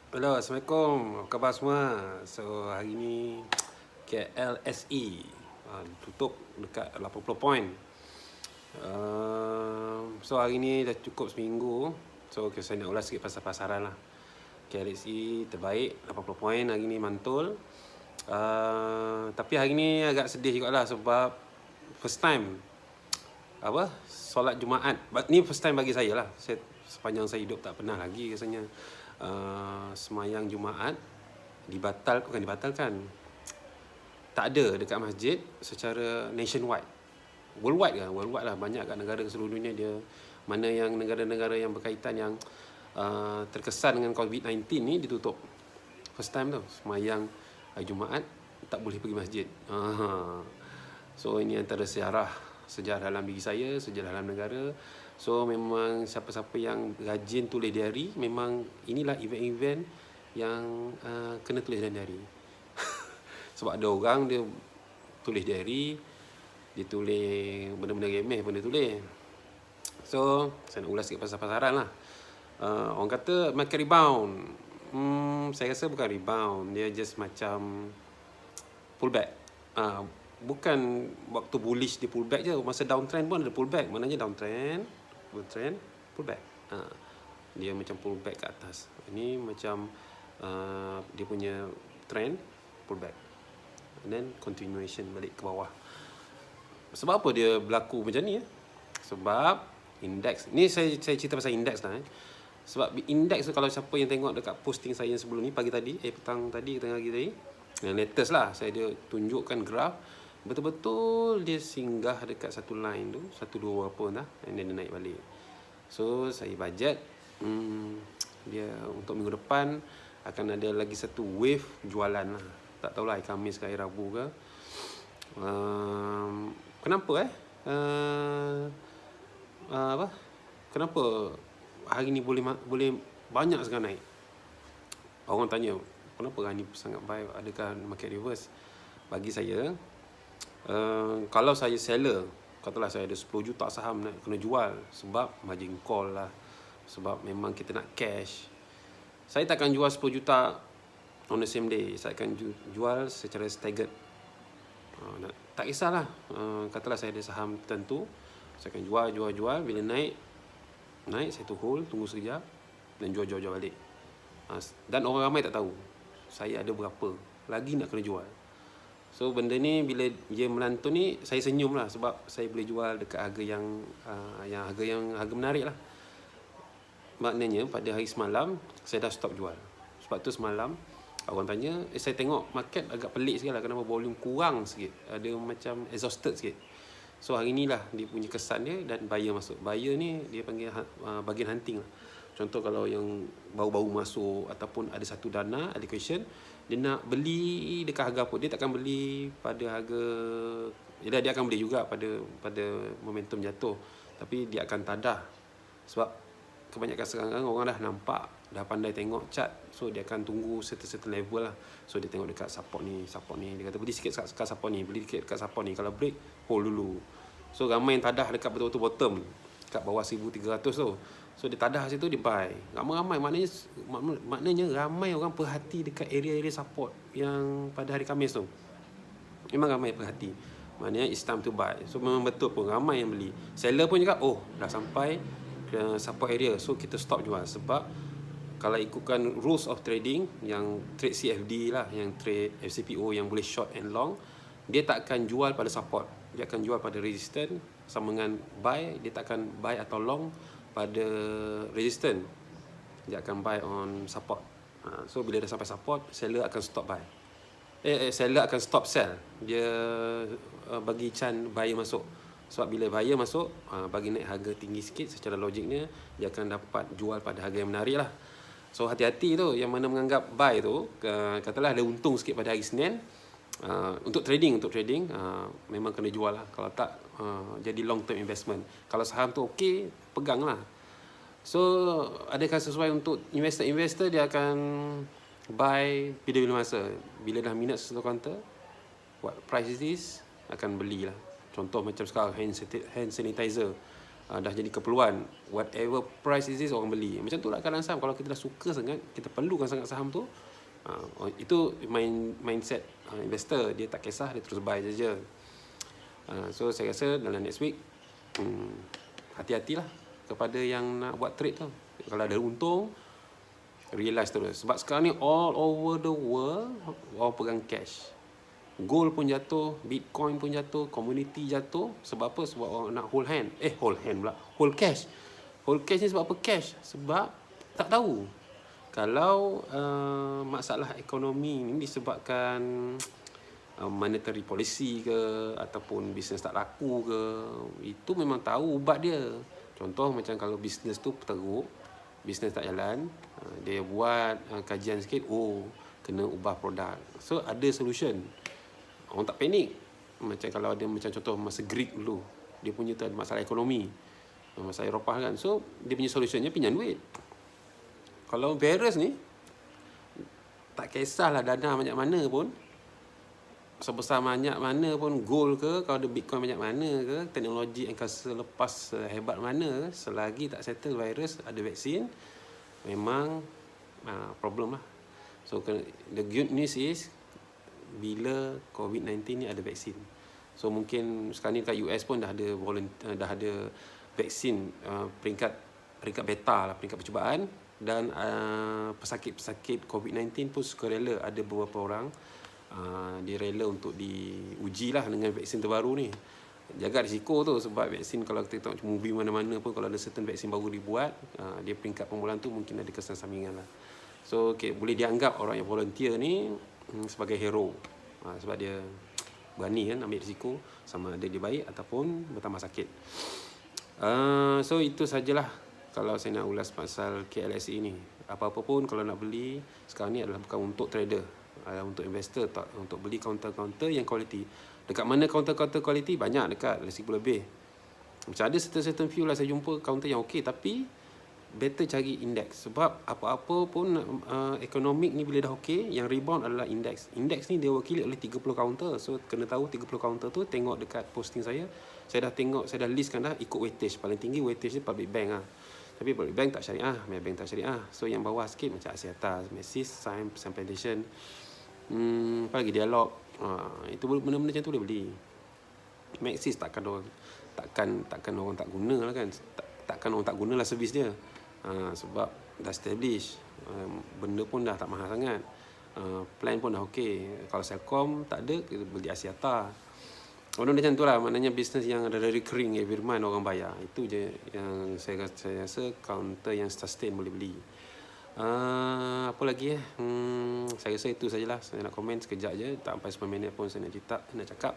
Hello, Assalamualaikum. Apa khabar semua? So, hari ni KLSE tutup dekat 80 poin. So, hari ni dah cukup seminggu. So, saya nak ulas sikit pasal pasaran lah. KLSE terbaik, 80 poin hari ni mantul. Tapi hari ni agak sedih jugalah sebab first time solat Jumaat. Ni first time bagi saya lah. Sepanjang saya hidup tak pernah lagi rasanya semayang Jumaat bukan dibatalkan, tak ada dekat masjid secara nationwide. Worldwide lah, banyak kat negara seluruh dunia dia. Mana yang negara-negara yang berkaitan yang terkesan dengan COVID-19 ni ditutup. First time tu semayang hari Jumaat tak boleh pergi masjid. So ini antara sejarah dalam diri saya, sejarah dalam negara. So memang siapa-siapa yang rajin tulis diary, memang inilah event-event yang kena tulis dalam diary. Sebab ada orang dia tulis diary, dia tulis benda-benda remeh pun dia tulis. So saya nak ulas sikit pasal pasaran lah. Orang kata market rebound. Saya rasa bukan rebound, dia just macam pullback. Bukan waktu bullish dia pullback je, masa downtrend pun ada pullback. Maknanya downtrend, pullback. Dia macam pullback ke atas. Ini macam dia punya trend pullback, and then continuation balik ke bawah. Sebab apa dia berlaku macam ni? Sebab indeks ni, saya cerita pasal indeks lah. Sebab indeks tu, kalau siapa yang tengok dekat posting saya sebelum ni pagi tadi, petang tadi, tengah pagi tadi, yang latest lah, saya dia tunjukkan graf, betul-betul dia singgah dekat satu line tu, 1-2 apa dah, and then dia naik balik. So saya budget dia untuk minggu depan akan ada lagi satu wave jualan lah. Tak tahulah hari Khamis ke hari Rabu ke. Kenapa kenapa hari ni boleh banyak sangat naik? Orang tanya, kenapa hari ni sangat baik? Adakah market reverse? Bagi saya, kalau saya seller, katalah saya ada 10 juta saham nak kena jual sebab margin call lah, sebab memang kita nak cash, saya takkan jual 10 juta on the same day. Saya akan jual secara staggered. Tak kisahlah, katalah saya ada saham tertentu, saya akan jual. Bila naik saya tu hold, tunggu sekejap, dan jual balik. Dan orang ramai tak tahu saya ada berapa lagi nak kena jual. So benda ni bila dia melantun ni, saya senyum lah, sebab saya boleh jual dekat harga yang harga menarik lah. Maknanya pada hari semalam saya dah stop jual. Sebab tu semalam orang tanya, saya tengok market agak pelik sikit lah, kenapa volume kurang sikit, ada macam exhausted sikit. So hari ni lah dia punya kesan dia, dan buyer masuk. Buyer ni dia panggil bagian hunting lah. Contoh kalau yang baru-baru masuk ataupun ada satu dana allocation, dia nak beli dekat harga apa, dia takkan beli pada harga, dia akan beli juga pada momentum jatuh, tapi dia akan tadah. Sebab kebanyakan sekarang orang dah nampak, dah pandai tengok chart, so dia akan tunggu certain level lah. So dia tengok dekat support ni, dia kata beli sikit dekat support ni, beli sikit dekat support ni, kalau break hold dulu. So ramai yang tadah dekat betul-betul bottom, kat bawah 1300 tu. So dia tadah situ, dia buy ramai. Maknanya ramai orang perhati dekat area-area support yang pada hari Khamis tu. Memang ramai perhati, maknanya it's time to buy. So memang betul pun ramai yang beli. Seller pun juga, dah sampai ke support area, so kita stop jual. Sebab kalau ikutkan rules of trading, yang trade CFD lah, yang trade FCPO, yang boleh short and long, dia tak akan jual pada support, dia akan jual pada resistance. Sama dengan buy, dia tak akan buy atau long pada resistance, dia akan buy on support. So bila dah sampai support, seller akan stop buy. Seller akan stop sell. Dia bagi chance buyer masuk. Sebab bila buyer masuk, bagi naik harga tinggi sikit, secara logiknya dia akan dapat jual pada harga yang menarik lah. So hati-hati tu, yang mana menganggap buy tu, katalah ada untung sikit pada hari Senin, untuk trading memang kena jual lah. Kalau tak, jadi long term investment. Kalau saham tu okey, pegang lah. So adakah sesuai untuk investor, dia akan buy bila masa, bila dah minat sesuatu counter, what price is this, akan belilah. Contoh macam sekarang hand sanitizer, dah jadi keperluan. Whatever price is this, orang beli. Macam tu lah kadang saham. Kalau kita dah suka sangat, kita perlukan sangat saham tu, itu mindset investor. Dia tak kisah, dia terus buy saja. So saya rasa dalam next week, hati-hatilah kepada yang nak buat trade tu. Kalau ada untung, realize terus. Sebab sekarang ni all over the world, orang pegang cash. Gold pun jatuh, Bitcoin pun jatuh, community jatuh. Sebab apa? Sebab orang nak hold hand. Hold hand pula. Hold cash. Hold cash ni sebab apa cash? Sebab tak tahu. Kalau masalah ekonomi ni disebabkan monetary policy ke, ataupun bisnes tak laku ke, itu memang tahu ubat dia. Contoh macam kalau bisnes tu teruk, bisnes tak jalan, dia buat kajian sikit, kena ubah produk. So ada solution. Orang tak panik. Macam kalau ada macam contoh masa Greek dulu, dia punya tu ada masalah ekonomi, masalah Eropah kan. So dia punya solutionnya pinjam duit. Kalau virus ni, tak kisahlah dana banyak mana pun, sebesar banyak mana pun, gold ke, kalau ada Bitcoin banyak mana ke, teknologi angkasa lepas hebat mana, selagi tak settle virus, ada vaksin, memang problem lah. So the good news is, bila COVID-19 ni ada vaksin. So mungkin sekarang ni kat US pun dah ada vaksin peringkat beta lah, peringkat percubaan. Dan pesakit-pesakit COVID-19 pun sukarela, ada beberapa orang dia rela untuk diuji lah dengan vaksin terbaru ni. Jaga risiko tu, sebab vaksin kalau kita tengok movie mana-mana pun, kalau ada certain vaksin baru dibuat, dia peringkat permulaan tu mungkin ada kesan sampingan lah. So boleh dianggap orang yang volunteer ni sebagai hero, sebab dia berani kan ambil risiko, sama ada dia baik ataupun bertambah sakit. So itu sajalah kalau saya nak ulas pasal KLSE ni. Apa-apa pun kalau nak beli sekarang ni adalah bukan untuk trader, untuk investor, tak, untuk beli counter-counter yang quality. Dekat mana counter-counter quality? Banyak dekat Resibo lebih. Macam ada certain few lah saya jumpa counter yang okey, tapi better cari index. Sebab apa-apa pun ekonomik ni bila dah okey, yang rebound adalah index. Index ni dia wakili oleh 30 counter. So kena tahu 30 counter tu, tengok dekat posting saya dah tengok, saya dah listkan dah ikut weightage. Paling tinggi weightage ni public bank lah. Tapi public bank tak syariah, Maybank tak syariah. So yang bawah sikit macam Axiata, Maxis, Sime, Plantation, apa lagi, Dialog. Itu benda-benda macam tu boleh beli. Maxis takkan orang tak guna lah kan. Takkan orang tak guna lah servis dia. Sebab dah establish, benda pun dah tak mahal sangat, plan pun dah okey. Kalau Celcom tak ada, kita beli Axiata. Benda macam tu lah, maknanya bisnes yang ada recurring every month orang bayar. Itu je yang saya rasa counter yang sustain boleh beli. Apa lagi saya rasa itu sajalah. Saya nak komen sekejap je, tak sampai 10 minit pun saya nak cakap.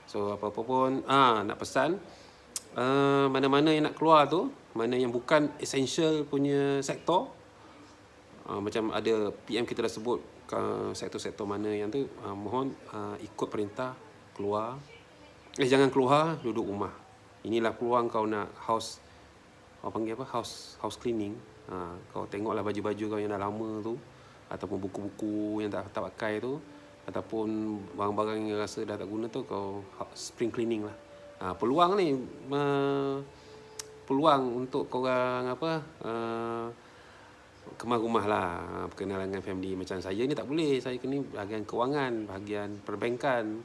So apa-apa pun nak pesan, mana-mana yang nak keluar tu, mana yang bukan essential punya sektor, macam ada PM kita dah sebut sektor-sektor mana yang tu, mohon ikut perintah keluar. Jangan keluar, duduk rumah. Inilah peluang kau nak house cleaning. Kau tengoklah baju-baju kau yang dah lama tu, ataupun buku-buku yang tak pakai tu, ataupun barang-barang yang rasa dah tak guna tu, kau spring cleaning lah. Peluang ni peluang untuk korang kemas rumah lah, berkenalan dengan family. Macam saya ni tak boleh, saya kena bahagian kewangan, bahagian perbankan,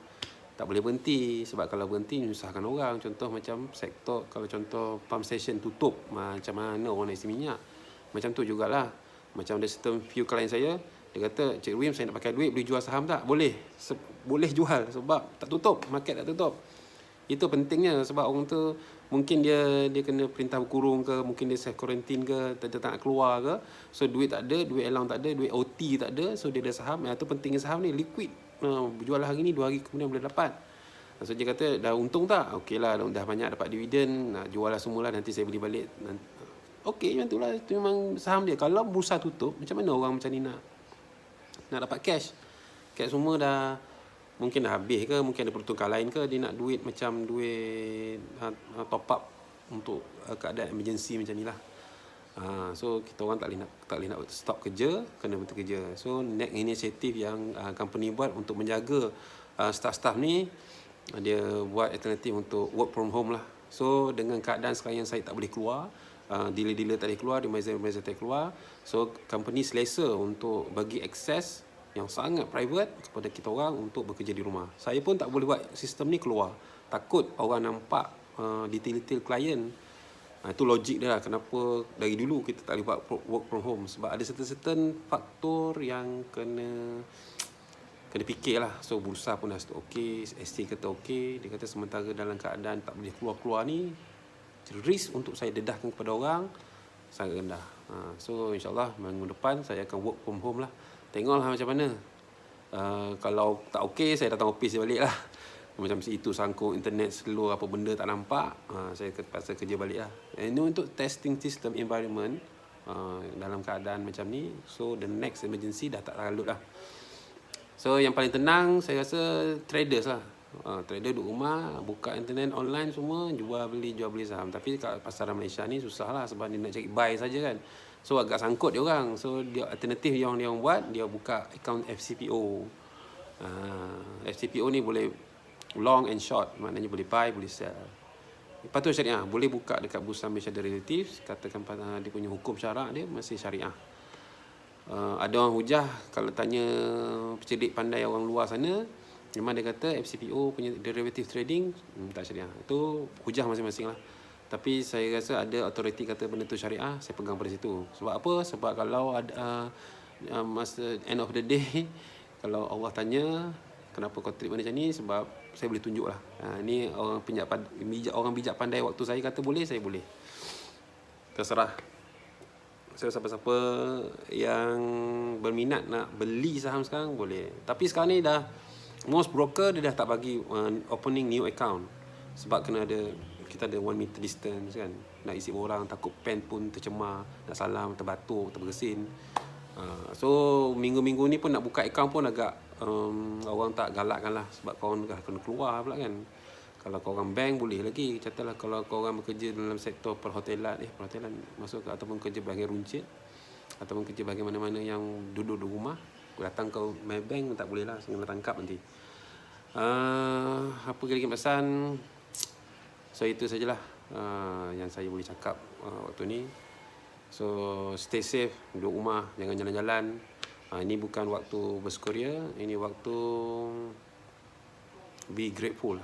tak boleh berhenti. Sebab kalau berhenti menyusahkan orang. Contoh macam sektor, kalau contoh pump station tutup, macam mana orang nak isi minyak. Macam tu jugalah. Macam ada certain few klien saya, dia kata, Cik Wim, saya nak pakai duit, boleh jual saham tak? Boleh. Boleh jual, sebab tak tutup, market tak tutup. Itu pentingnya, sebab orang tu mungkin dia kena perintah berkurung ke, mungkin dia self quarantine ke, dia tak nak keluar ke. So duit tak ada, duit allowance tak ada, duit OT tak ada. So dia ada saham. Itu pentingnya saham ni, liquid. Jual hari ni, 2 hari kemudian boleh dapat. So dia kata, dah untung tak? Okey lah, dah banyak dapat dividen, jual lah semualah, nanti saya beli balik. Okey, macam tu lah. Itu memang saham dia. Kalau bursa tutup, macam mana orang macam ni nak dapat cash? Cash semua dah mungkin dah habis ke, mungkin ada peruntukan lain ke, dia nak duit macam duit top up untuk keadaan emergency macam ni lah. So kita orang tak boleh nak stop kerja, kena betul kerja. So next initiative yang company buat untuk menjaga staff-staff ni, dia buat alternatif untuk work from home lah. So dengan keadaan sekarang yang saya tak boleh keluar, dealer-dealer tak boleh keluar, advisor tak boleh keluar, so company selesa untuk bagi akses yang sangat private kepada kita orang untuk bekerja di rumah. Saya pun tak boleh buat sistem ni keluar, takut orang nampak detail-detail klien. Itu logik dia lah kenapa dari dulu kita tak boleh buat work from home, sebab ada certain faktor yang kena fikir lah. So bursa pun dah okey, ST kata okey, dia kata sementara dalam keadaan tak boleh keluar-keluar ni, risk untuk saya dedahkan kepada orang sangat rendah. So insyaAllah minggu depan saya akan work from home lah. Tengoklah macam mana. Kalau tak okey, saya datang office balik lah. Macam itu sangkut internet slow apa benda tak nampak, saya terpaksa kerja balik lah. Ini untuk testing system environment dalam keadaan macam ni. So the next emergency dah tak lalut lah. So yang paling tenang saya rasa traders lah. Trader duduk rumah, buka internet online semua, jual beli saham. Tapi kat pasaran Malaysia ni susah lah sebab dia nak cari buy saja kan. So agak sangkut dia orang. So dia alternatif yang dia orang buat, dia buka account FCPO. FCPO ni boleh long and short, maknanya boleh buy, boleh sell. Patuh syariah, boleh buka dekat Bursa Malaysia Derivatives, katakan dia punya hukum syarak dia masih syariah. Ada orang hujah kalau tanya pencedik pandai orang luar sana, memang dia kata FCPO punya derivative trading tak syariah. Itu hujah masing-masing lah. Tapi saya rasa ada authority kata benda tu syariah, saya pegang pada situ. Sebab apa? Sebab kalau ada masa end of the day, kalau Allah tanya kenapa kau treat macam ni, sebab saya boleh tunjuk lah. Ni orang bijak pandai waktu saya kata boleh, saya boleh. Terserah. So siapa-siapa yang berminat nak beli saham sekarang boleh. Tapi sekarang ni dah most broker dia dah tak bagi opening new account, sebab kita ada 1 meter distance kan. Nak isi orang, takut pen pun tercemar, nak salam terbatuk, terbersin. So minggu-minggu ni pun nak buka account pun agak orang tak galakkan lah, sebab korang dah kena keluar pula kan. Kalau korang bank boleh lagi, katalah kalau korang bekerja dalam sektor perhotelan masuk ke, ataupun kerja bahagian runcit, ataupun kerja bahagian mana-mana yang duduk di rumah, datang ke Maybank tak boleh lah, kena tangkap nanti. Apa lagi pesan? So itu sajalah yang saya boleh cakap waktu ni. So stay safe, duduk rumah, jangan jalan-jalan. Ini bukan waktu bersukaria, ini waktu be grateful.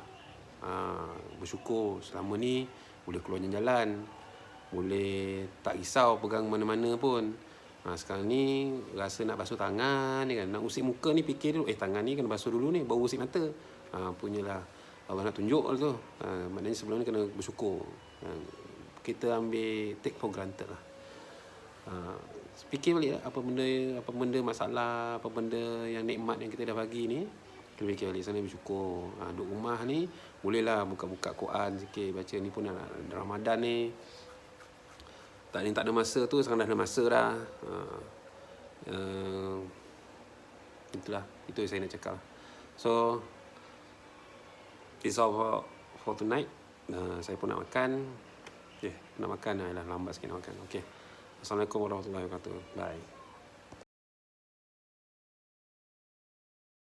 Bersyukur selama ni boleh keluar jalan, boleh tak risau pegang mana-mana pun. Sekarang ni rasa nak basuh tangan kan, nak usik muka ni fikir dulu, tangan ni kena basuh dulu ni baru usik mata. Punyalah Allah nak tunjuk tu. Maknanya sebelum ni kena bersyukur. Kita ambil take for granted lah. Fikir balik lah, apa benda masalah, apa benda yang nikmat yang kita dah bagi ni, kita fikir balik sana, bersyukur. Duduk rumah ni bolehlah buka-buka Quran sikit, baca. Ni pun Ramadan ni tak ada masa tu, sekarang dah ada masa dah. Itulah, itu yang saya nak cakap. So it's all for tonight. Saya pun nak makan. Nak makan, lambat sikit nak makan. Okay. Assalamualaikum warahmatullahi wabarakatuh. Bye.